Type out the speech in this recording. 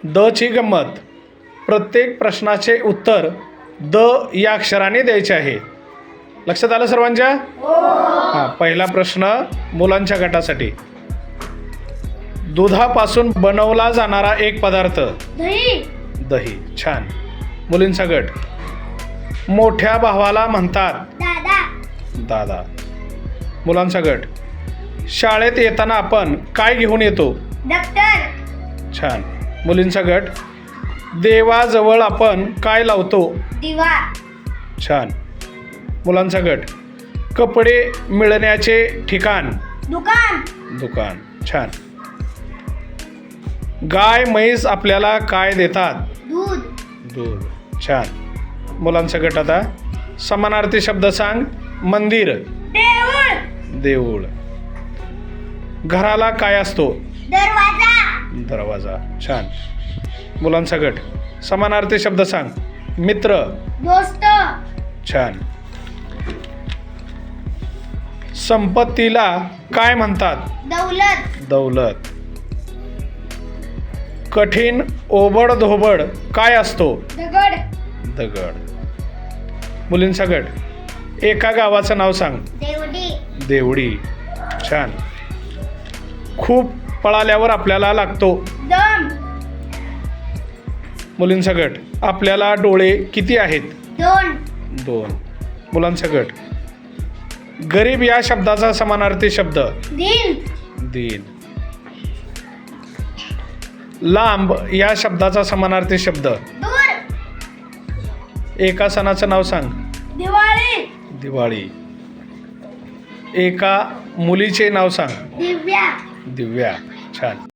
The ची गंमत. प्रत्येक प्रश्नाचे उत्तर द या अक्षराने द्यायचे आहे. लक्षात आलं सर्वांच्या? हां, पहिला प्रश्न मुलांच्या गटासाठी. दुधापासून बनवला जाणारा एक पदार्थ. दही. दही. छान. मुलींचा गट. मोठ्या भावाला म्हणतात दादा. दादा. मुलांचा गट. शाळेत येताना आपण काय घेऊन येतो? दप्तर. छान. मुलींचा गट. देवाजवळ आपण काय लावतो? दिवा. छान. मुलांचा गट. कपडे मिळण्याचे ठिकाण. दुकान. दुकान. छान. गाय म्हैस आपल्याला काय देतात? दूध. दूध. छान. मुलांचा गट आता. समानार्थी शब्द सांग. मंदिर. देऊळ. देऊळ. घराला काय असतो? दरवाजा. दरवाजा. छान. मुलांचा गट. समानार्थी शब्द सांग. मित्र. दोस्त. छान. संपत्तीला काय म्हणतात? दौलत. दौलत. कठीण ओबड धोबड काय असतो? दगड. दगड. मुलींचा गट. एका गावाचं नाव सांग. देवडी. देवडी. छान. खूप पळाल्यावर आपल्याला लागतो? दम. मुलींचा गट. आपल्याला डोळे किती आहेत? दोन. दोन. मुलांचा गट. गरीब या शब्दाचा समानार्थी शब्द. दिन. दिन. लांब या शब्दाचा समानार्थी शब्द. दूर. एका सणाचं नाव सांग. दिवाळी. दिवाळी. एका मुलीचे नाव सांग. दिव्या. दिव्या. छान.